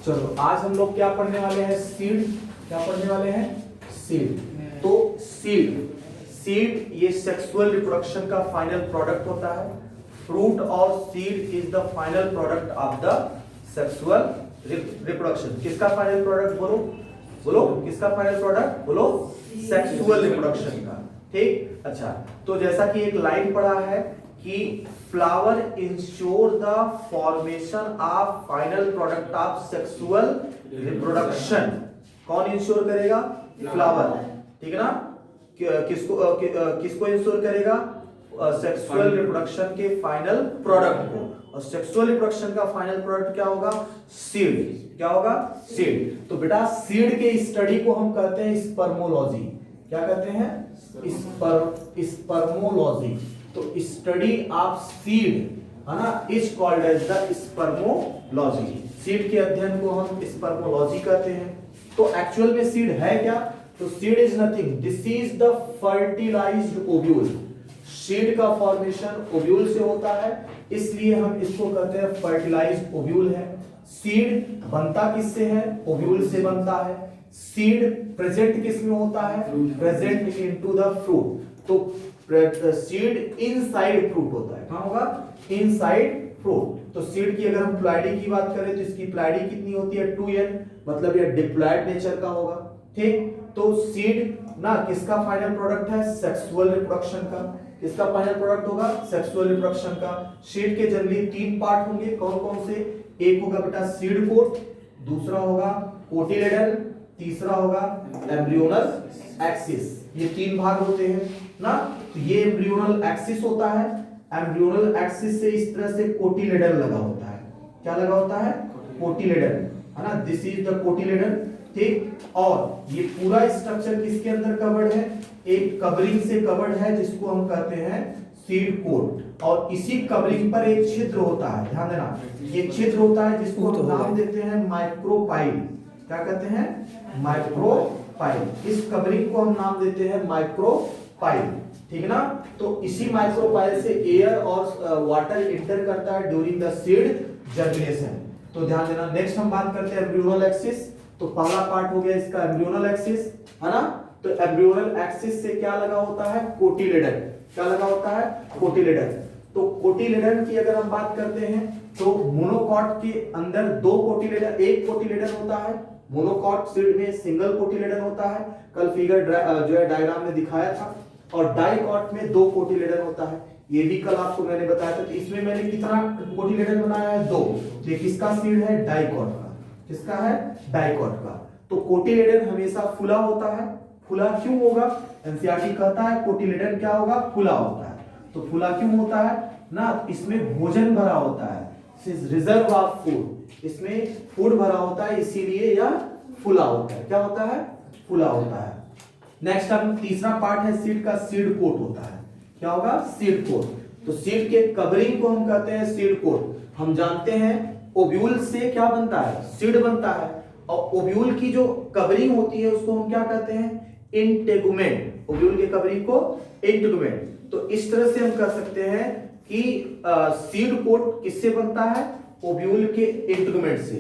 चलो आज हम लोग क्या पढ़ने वाले हैं, सीड। क्या पढ़ने वाले हैं, सीड। तो सीड ये सेक्सुअल रिप्रोडक्शन का फाइनल प्रोडक्ट होता है। फ्रूट और seed is the final product of the sexual reproduction. किसका फाइनल प्रोडक्ट, बोलो बोलो, किसका फाइनल प्रोडक्ट बोलो, सेक्सुअल रिप्रोडक्शन का। ठीक, अच्छा, तो जैसा कि एक लाइन पढ़ा है कि flower ensure the formation of final product of sexual reproduction. कौन इंश्योर करेगा, फ्लावर, ठीक है ना। किसको इंश्योर करेगा, सेक्सुअल रिप्रोडक्शन के फाइनल प्रोडक्ट को। और सेक्सुअल रिप्रोडक्शन का फाइनल प्रोडक्ट क्या होगा, सीड। क्या होगा, सीड। तो बेटा सीड के स्टडी को हम कहते हैं स्पर्मोलॉजी। क्या कहते हैं, स्पर्मोलॉजी। तो स्टडी ऑफ सीड है ना, is called as the spermology. Seed के अध्ययन को हम स्पर्मोलॉजी कहते हैं। तो एक्चुअल में सीड है क्या, तो seed is nothing, this is the fertilised ovule. Seed का फॉर्मेशन ओव्यूल से होता है, इसलिए हम इसको कहते हैं फर्टिलाइज्ड ओव्यूल है। सीड बनता किससे है, ओव्यूल से बनता है। सीड प्रेजेंट किस में होता है, प्रेजेंट इनटू द फ्रूट। तो सीड इनसाइड फ्रूट होता है। कहां होगा, इनसाइड फ्रूट। तो सीड की अगर हम प्लॉइडी की बात करें तो इसकी प्लॉइडी कितनी होती है, 2n, मतलब ये डिप्लॉइड नेचर का होगा। ठीक, तो सीड ना किसका फाइनल प्रोडक्ट है, सेक्सुअल रिप्रोडक्शन का। किसका फाइनल प्रोडक्ट होगा, सेक्सुअल रिप्रोडक्शन का। सीड के जनरली 3 पार्ट होंगे, कौन कौन से, एक होगा बेटा सीड कोट, दूसरा होगा कोटिलेडन, तीसरा होगा एम्ब्रियोनल एक्सिस। ये 3 भाग होते हैं ना। तो ये एम्ब्रियोनल एक्सिस होता है, एम्ब्रियोनल एक्सिस से इस तरह से कोटिलेडन लगा होता है। क्या लगा होता है, कोटिलेडन, है ना, दिस इज द कोटिलेडन। ठीक, और ये पूरा स्ट्रक्चर किसके अंदर कवर्ड है, एक कवरिंग से कवर्ड है जिसको हम कहते हैं सीड कोट। और इसी कवरिंग पर एक छिद्र होता है, ध्यान देना, ये छिद्र होता है जिसको हम नाम देते हैं माइक्रोपाइल। क्या कहते हैं, माइक्रोपाइल। इस कवरिंग को हम नाम देते हैं माइक्रोपाइल, ठीक है ना। तो इसी माइक्रोपाइल से एयर और वाटर इंटर करता है ड्यूरिंग द सीड जर्मिनेशन। तो ध्यान देना। नेक्स्ट हम बात करते हैं एम्ब्रियोनल एक्सिस। तो पहला पार्ट हो गया इसका एम्ब्रियोनल एक्सिस, है ना। तो एम्ब्रियोनल एक्सिस से क्या लगा होता है, कोटिलेडन। क्या लगा होता है, कोटिलेडन। तो कोटिलेडन की अगर हम बात करते हैं तो मोनोकॉट के अंदर 2 कोटिलेडन, एक कोटिलेडन होता है। मोनोकॉट सीड में सिंगल कोटिलेडन होता है, कल फिगर जो है डायग्राम में दिखाया था। और डाइकॉट में 2 कोटिलेडन होता है, ये भी कल आपको मैंने बताया था। तो इसमें मैंने कितना कोटिलेडन बनाया है, 2। ये किसका सीड है, डाइकॉट का। किसका है, डाइकॉट का। तो कोटिलेडन हमेशा खुला होता है। खुला क्यों होगा, एनसीईआरटी कहता है कोटिलेडन क्या होगा, खुला होता है। तो खुला क्यों होता है ना, इसमें भोजन भरा होता है, रिजर्व ऑफ फूड, इसमें फूड भरा होता है, इसीलिए यह खुला होता है। क्या होता है, खुला होता है। नेक्स्ट अब तीसरा पार्ट है सीड का, सीड कोट होता है। क्या होगा, सीड कोट। तो सीड के कवरिंग को हम कहते हैं सीड कोट। हम जानते हैं ओव्यूल से क्या बनता है, सीड बनता है। और ओव्यूल की जो कवरिंग होती है उसको हम क्या कहते हैं, इंटेगुमेंट। ओव्यूल के कवरिंग को इंटेगुमेंट। तो इस तरह से हम कह सकते हैं कि सीड कोट किससे बनता है, ओव्यूल के इंटेगुमेंट से।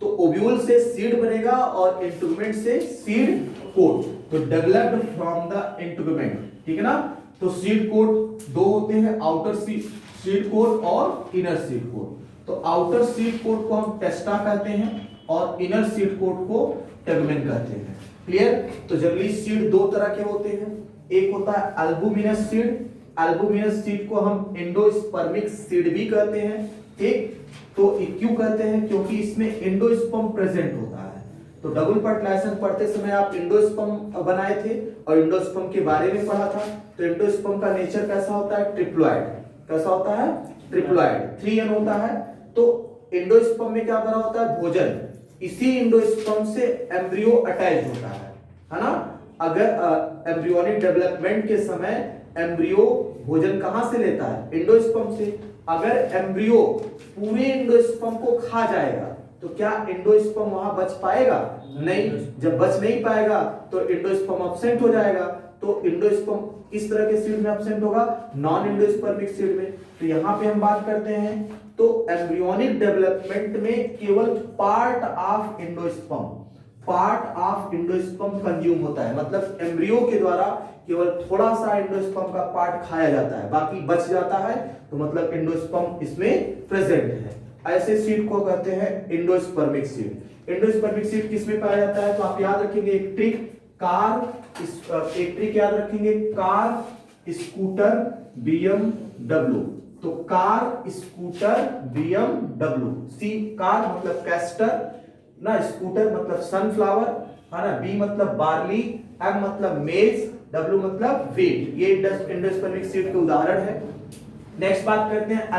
तो ओव्यूल से सीड बनेगा और इंटेगुमेंट से सीड कोट। तो डेवलप्ड फ्रॉम द इंटेगुमेंट, ठीक है ना। तो सीड कोट 2 होते हैं, आउटर सीड कोट और इनर सीड कोट। तो आउटर सीड कोट को हम टेस्टा कहते हैं और इनर सीड कोट को टेगुमेन कहते हैं। क्लियर। तो जनरली सीड 2 तरह के होते हैं, एक होता है एल्बुमिनस सीड। एल्बुमिनस सीड को हम एंडोस्पर्मिक सीड भी कहते हैं। ठीक, तो क्यों कहते हैं, क्योंकि इसमें एंडोस्पर्म प्रेजेंट होता है। तो डबल फर्टिलाइजेशन पढ़ते समय आप एंडोस्पर्म बनाए थे और एंडोस्पर्म के बारे में पढ़ा था। तो एंडोस्पर्म का नेचर कैसा होता है, ट्रिप्लॉइड। कैसा होता है, ट्रिप्लॉइड, 3n होता है। तो एंडोस्पर्म में क्या भरा होता है, भोजन। इसी एंडोस्पर्म से एम्ब्रियो अटैच होता है ना। अगर एम्ब्रियोनिक डेवलपमेंट के समय एम्ब्रियो भोजन कहां से लेता है, एंडोस्पर्म से। अगर एम्ब्रियो पूरे एंडोस्पर्म को खा जाएगा तो क्या एंडोस्पर्म वहां बच पाएगा, नहीं। जब बच नहीं पाएगा तो एंडोस्पर्म एब्सेंट हो जाएगा। तो इंडोस्पर्म किस तरह के सीड में एब्सेंट होगा, नॉन इंडोस्पर्मिक सीड में। तो यहाँ पे हम बात करते हैं तो एम्ब्रियोनिक डेवलपमेंट में केवल पार्ट ऑफ इंडोस्पर्म कंज्यूम होता है, मतलब एम्ब्रियो के द्वारा केवल थोड़ा सा इंडोस्पर्म का पार्ट खाया जाता है, बाकी बच जाता है, तो मतलब इंडोस्पर्म इसमें प्रेजेंट है। ऐसे सीड को कहते हैं इंडोस्पर्मिक सीड। इंडोस्पर्मिक सीड किसमें पाया जाता है, तो आप याद रखेंगे एक ट्रिक याद रखेंगे, कार स्कूटर BMW। तो कार स्कूटर BMW, सी कार मतलब कैस्टर ना, स्कूटर मतलब सनफ्लावर है ना, बी मतलब बार्ली, एम मतलब मेज, W मतलब वेट। ये इंडोस्पर्मिक सीड के उदाहरण है। नेक्स्ट बात करते हैं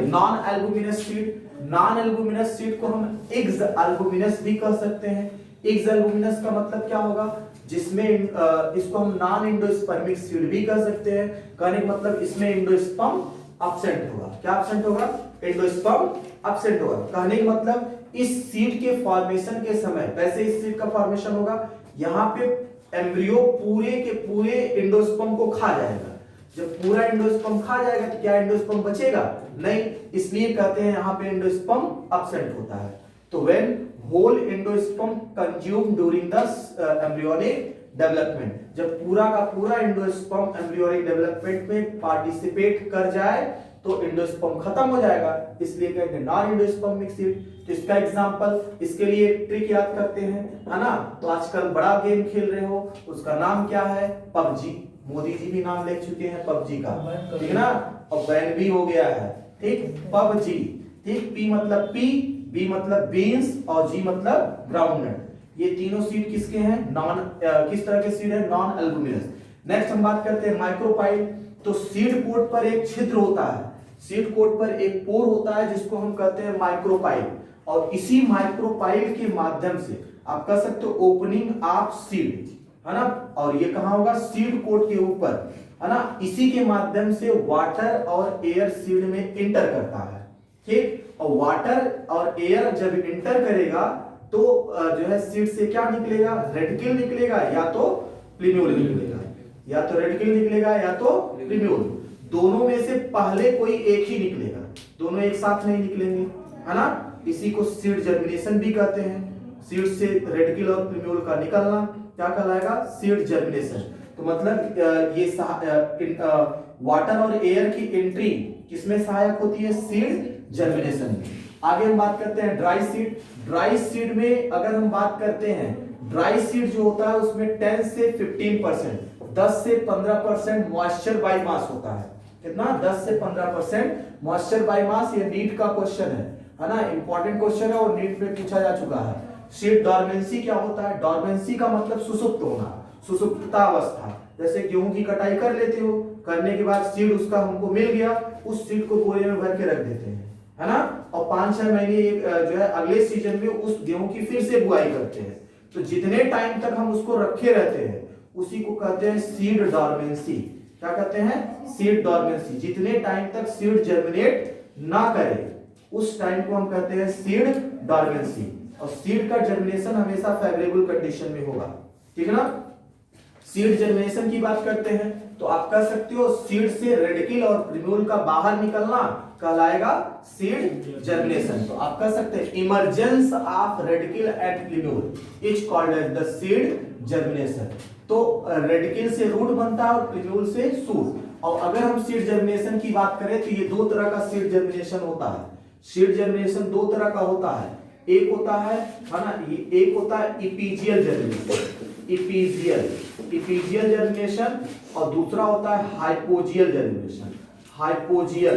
non albuminous seed. Non albuminous seed को हम एग्ज एल्बुमिनस भी कह सकते हैं। एग्ज एल्बुमिनस का मतलब क्या होगा, जिसमें इसको हम नॉन इंडोस्पर्मिक सीड भी कह सकते हैं। कहने का मतलब इसमें इंडोस्पर्म एब्सेंट होगा। क्या एब्सेंट होगा, इंडोस्पर्म एब्सेंट होगा। कहने का मतलब इस सीड के फॉर्मेशन के समय, वैसे इस सीड का फॉर्मेशन होगा, यहाँ पे एम्ब्रियो पूरे के पूरे इंडोस्पर्म को खा जाएगा। जब पूरा इंडोस्पर्म खा जाएगा तो क्या इंडोस्पर्म बचेगा, नहीं, इसलिए कहते हैं यहाँ पे इंडोस्पर्म एब्सेंट होता है। तो when whole endosperm consume during the embryonic development, जब पूरा का पूरा एंडोस्पर्म एम्ब्रियोनिक डेवलपमेंट में पार्टिसिपेट कर जाए तो एंडोस्पर्म खत्म हो जाएगा, इसलिए कहते हैं नॉन एंडोस्पर्मिक सीड। तो इसका एग्जांपल, इसके लिए एक ट्रिक याद करते हैं, है ना। तो आजकल बड़ा गेम खेल रहे हो, उसका नाम क्या है, पबजी। मोदी जी भी नाम ले चुके हैं पबजी का, ठीक ना, और बैन भी हो गया है, ठीक, पबजी, ठीक। पी मतलब पी, बी मतलब बीन्स और जी मतलब ग्राउंडनट। ये तीनों सीड किसके हैं, किस तरह के सीड है, नॉन एल्बुमिनस। नेक्स्ट हम बात करते हैं माइक्रोपाइल। तो सीड कोट पर एक छिद्र होता है, सीड कोट पर एक पोर होता है जिसको हम कहते हैं माइक्रोपाइल, और इसी माइक्रोपाइल के माध्यम से आप कह सकते हो ओपनिंग ऑफ सीड, है ना, और ये कहां होगा, सीड कोट के ऊपर, है ना। इसी के माध्यम से वाटर और एयर सीड में इंटर करता है, ठीक। और वाटर और एयर जब इंटर करेगा तो जो है सीड से क्या निकलेगा, रेडिकल निकलेगा या तो प्लीम्यूल निकलेगा, या तो रेडिकल निकलेगा या तो प्लीम्यूल। दोनों में से पहले कोई एक ही निकलेगा, दोनों एक साथ नहीं निकलेंगे, है ना। इसी को सीड जर्मिनेशन भी कहते हैं। सीड से रेडिकल और प्लीम्यूल का निकलना क्या कहलाएगा, सीड जर्मिनेशन। तो मतलब ये वाटर और एयर की एंट्री किसमें सहायक होती है, सीड जर्मिनेशन में। आगे हम बात करते हैं ड्राई सीड। ड्राई सीड में अगर हम बात करते हैं, ड्राई सीड जो होता है उसमें 10 से 15%, 10 से 15% मॉइस्चर बाय मास होता है। कितना, 10 से 15% मॉइस्चर बाय मास। ये नीट का क्वेश्चन है ना, इंपॉर्टेंट क्वेश्चन है और नीट में पूछा जा चुका है। सीड डॉर्मेंसी क्या होता है, डॉर्मेंसी का मतलब सुसुप्त होना, सुसुप्तता अवस्था। जैसे गेहूं की कटाई कर लेते हो, करने के बाद सीड उसका हमको मिल गया, उस सीड को बोरे में भर के रख देते हैं, है ना, और 5-6 महीने जो है अगले सीजन में उस गेहूं की फिर से बुआई करते हैं। तो जितने टाइम तक हम उसको रखे रहते हैं उसी को कहते हैं सीड डॉर्मेंसी। क्या कहते हैं, सीड डॉर्मेंसी। जितने टाइम तक सीड जर्मिनेट ना करे उस टाइम को हम कहते हैं सीड डॉर्मेंसी। और सीड का जर्मिनेशन हमेशा फेवरेबल कंडीशन में होगा, ठीक है ना। सीड जर्मिनेशन की बात करते हैं तो आप कह सकते हो सीड से रेडिकल और प्लीम्यूल का बाहर निकलना कहलाएगा सीड जर्मिनेशन। तो आप कह सकते हैं emergence of radicle and plumule is called as the seed germination. तो रेडिकल से रूट बनता है और प्लीम्यूल से शूट। और अगर हम सीड जर्मिनेशन की बात करें तो ये दो तरह का सीड जर्मिनेशन होता है। सीड जर्मिनेशन दो तरह का होता है, एक होता है ना, एक होता है इपीजियल जर्मिनेशन, इपीजियल जर्मिनेशन, और दूसरा होता है hypogeal germination, hypogeal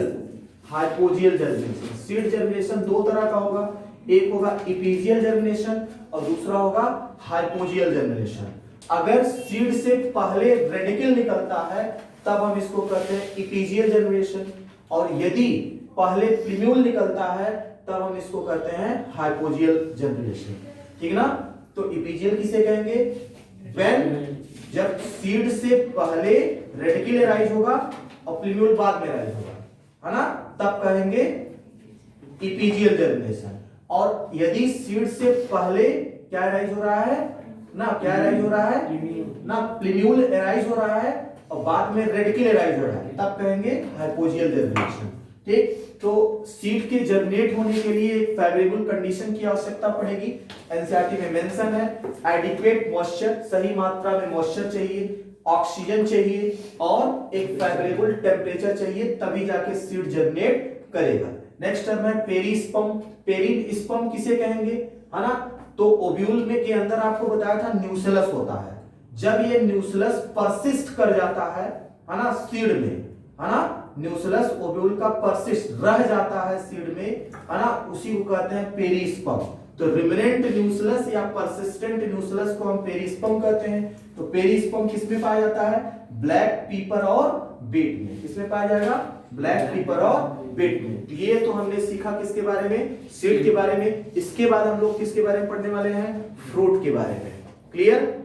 germination. Seed germination दो तरह का होगा, एक होगा इपीजियल जर्मिनेशन और दूसरा होगा हाइपोजियल जर्मिनेशन। अगर सीड से पहले रेडिकल निकलता है तब हम इसको कहते हैं इपीजियल जर्मिनेशन, और यदि पहले प्लीम्यूल निकलता है तब हम इसको कहते हैं हाइपोजियल जर्मिनेशन, ठीक ना। तो इपीजियल किसे कहेंगे, व्हेन जब सीड से पहले रेडिकल अराइज होगा और प्लीम्यूल बाद में अराइज होगा, है ना, तब कहेंगे इपीजियल जर्मिनेशन। और यदि सीड से पहले क्या अराइज हो रहा है, ना क्या एराइज हो रहा है ना, प्लिन्यूल एराइज हो रहा है और बाद में रेडिकल एराइज हो रहा है, तब कहेंगे हाइपोजियल जर्मिनेशन। ठीक, तो सीड के जर्मिनेट होने के लिए एक फेवरेबल कंडीशन की आवश्यकता पड़ेगी। एनसीईआरटी में मेंशन है एडिक्वेट मॉइस्चर, सही मात्रा में मॉइस्चर चाहिए, ऑक्सीजन चाहिए और एक फेवरेबल टेम्परेचर चाहिए, तभी जाके सीड जर्मिनेट करेगा। नेक्स्ट टर्म है पेरिस्पर्म। पेरिस्पर्म किसे कहेंगे, है ना, तो ओव्यूल में के अंदर आपको बताया था न्यूसेलस होता है। जब ये न्यूसेलस परसिस्ट कर जाता है ना सीड में, है ना, न्यूसेलस ओव्यूल का परसिस्ट रह जाता है सीड में, है ना, उसी को कहते हैं पेरिस्पर्म। तो रिमेनेंट न्यूसेलस या परसिस्टेंट न्यूसेलस को हम पेरिस्पर्म कहते हैं। तो पेरिस्पर्म किसमें पाया जाता है, ब्लैक पीपर और बीट में। किसमें पाया जाएगा, ब्लैक पीपर और बीट में। ये तो हमने सीखा किसके बारे में, सीड के बारे में। इसके बाद हम लोग किसके बारे में पढ़ने वाले हैं, फ्रूट के बारे में। क्लियर।